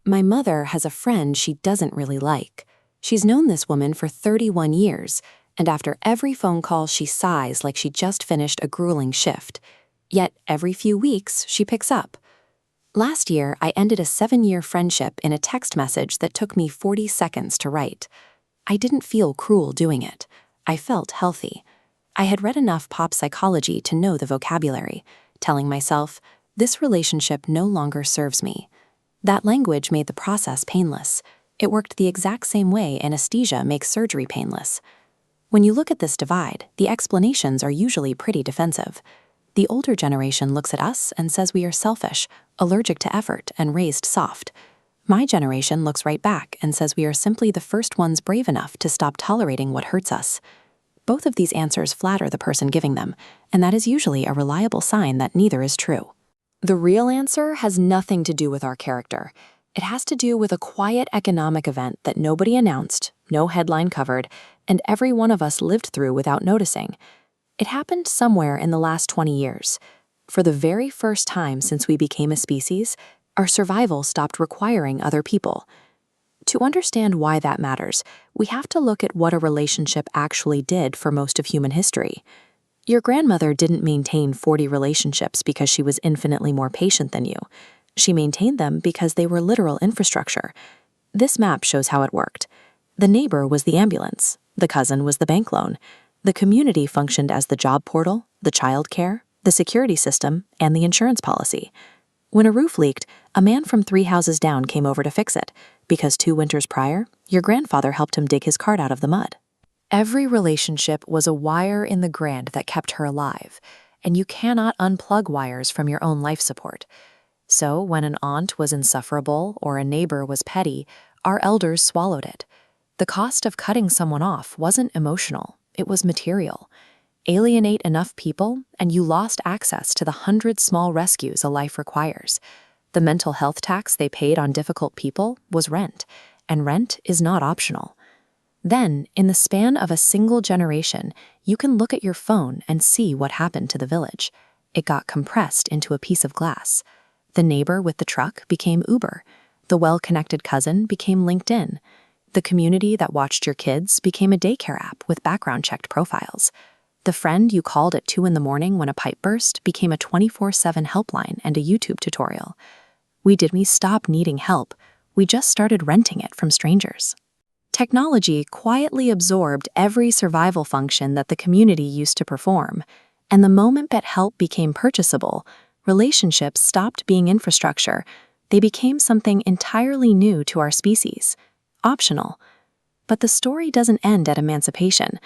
My mother has a friend she doesn't really like. She's known this woman for 31 years, and after every phone call she sighs like she just finished a grueling shift. Yet every few weeks she picks up. Last year, I ended a 7-year friendship in a text message that took me 40 seconds to write. I didn't feel cruel doing it. I felt healthy. I had read enough pop psychology to know the vocabulary, telling myself, this relationship no longer serves me. That language made the process painless. It worked the exact same way anesthesia makes surgery painless. When you look at this divide, the explanations are usually pretty defensive. The older generation looks at us and says we are selfish, allergic to effort, and raised soft. My generation looks right back and says we are simply the first ones brave enough to stop tolerating what hurts us. Both of these answers flatter the person giving them, and that is usually a reliable sign that neither is true. The real answer has nothing to do with our character. It has to do with a quiet economic event that nobody announced, no headline covered, and every one of us lived through without noticing. It happened somewhere in the last 20 years. For the very first time since we became a species, our survival stopped requiring other people. To understand why that matters, we have to look at what a relationship actually did for most of human history. Your grandmother didn't maintain 40 relationships because she was infinitely more patient than you. She maintained them because they were literal infrastructure. This map shows how it worked. The neighbor was the ambulance. The cousin was the bank loan. The community functioned as the job portal, the child care, the security system, and the insurance policy. When a roof leaked, a man from 3 houses down came over to fix it, because 2 winters prior, your grandfather helped him dig his cart out of the mud. Every relationship was a wire in the grand that kept her alive, and you cannot unplug wires from your own life support. So when an aunt was insufferable or a neighbor was petty, our elders swallowed it. The cost of cutting someone off wasn't emotional, it was material. Alienate enough people, and you lost access to the 100 small rescues a life requires. The mental health tax they paid on difficult people was rent, and rent is not optional. Then, in the span of a single generation, you can look at your phone and see what happened to the village. It got compressed into a piece of glass. The neighbor with the truck became Uber. The well-connected cousin became LinkedIn. The community that watched your kids became a daycare app with background-checked profiles. The friend you called at 2 in the morning when a pipe burst became a 24/7 helpline and a YouTube tutorial. We didn't stop needing help. We just started renting it from strangers. Technology quietly absorbed every survival function that the community used to perform, and the moment that help became purchasable, relationships stopped being infrastructure. They became something entirely new to our species, optional. But the story doesn't end at emancipation,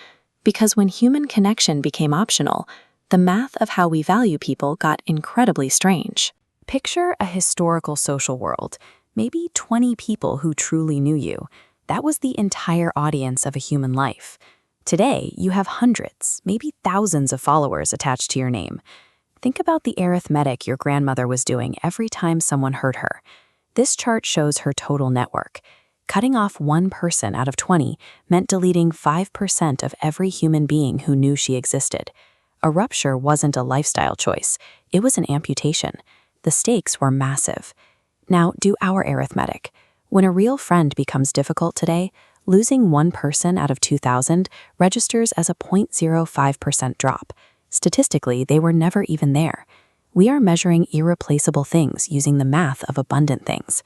because when human connection became optional, the math of how we value people got incredibly strange. Picture a historical social world, maybe 20 people who truly knew you. That was the entire audience of a human life. Today, you have hundreds, maybe thousands of followers attached to your name. Think about the arithmetic your grandmother was doing every time someone hurt her. This chart shows her total network. Cutting off 1 person out of 20 meant deleting 5% of every human being who knew she existed. A rupture wasn't a lifestyle choice. It was an amputation. The stakes were massive. Now, do our arithmetic. When a real friend becomes difficult today, losing 1 person out of 2,000 registers as a 0.05% drop. Statistically, they were never even there. We are measuring irreplaceable things using the math of abundant things.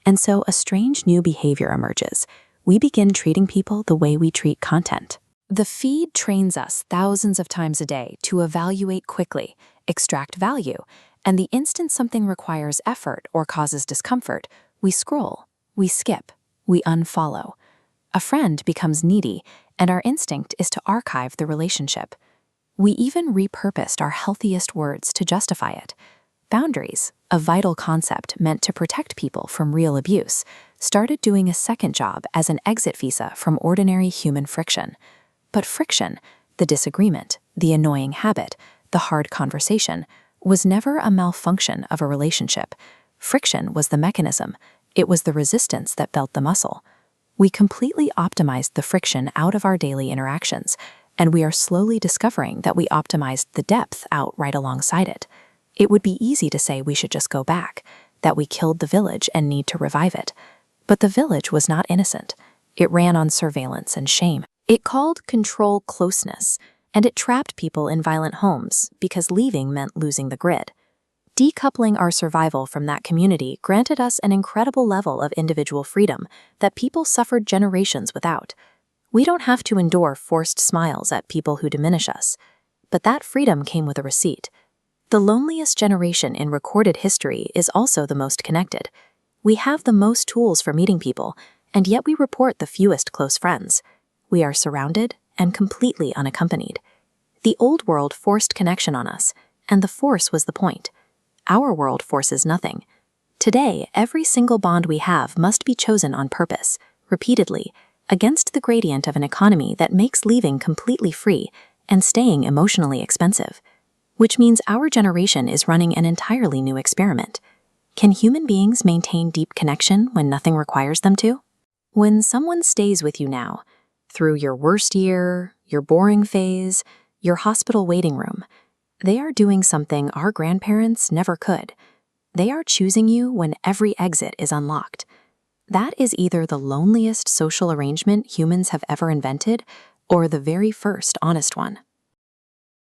And so a strange new behavior emerges. We begin treating people the way we treat content. The feed trains us thousands of times a day to evaluate quickly, extract value, and the instant something requires effort or causes discomfort, we scroll, we skip, we unfollow. A friend becomes needy, and our instinct is to archive the relationship. We even repurposed our healthiest words to justify it. Boundaries, a vital concept meant to protect people from real abuse, started doing a second job as an exit visa from ordinary human friction. But friction, the disagreement, the annoying habit, the hard conversation, was never a malfunction of a relationship. Friction was the mechanism. It was the resistance that built the muscle. We completely optimized the friction out of our daily interactions, and we are slowly discovering that we optimized the depth out right alongside it. It would be easy to say we should just go back, that we killed the village and need to revive it. But the village was not innocent. It ran on surveillance and shame. It called control closeness, and it trapped people in violent homes because leaving meant losing the grid. Decoupling our survival from that community granted us an incredible level of individual freedom that people suffered generations without. We don't have to endure forced smiles at people who diminish us. But that freedom came with a receipt. The loneliest generation in recorded history is also the most connected. We have the most tools for meeting people, and yet we report the fewest close friends. We are surrounded and completely unaccompanied. The old world forced connection on us, and the force was the point. Our world forces nothing. Today, every single bond we have must be chosen on purpose, repeatedly, against the gradient of an economy that makes leaving completely free and staying emotionally expensive. Which means our generation is running an entirely new experiment. Can human beings maintain deep connection when nothing requires them to? When someone stays with you now, through your worst year, your boring phase, your hospital waiting room, they are doing something our grandparents never could. They are choosing you when every exit is unlocked. That is either the loneliest social arrangement humans have ever invented or the very first honest one.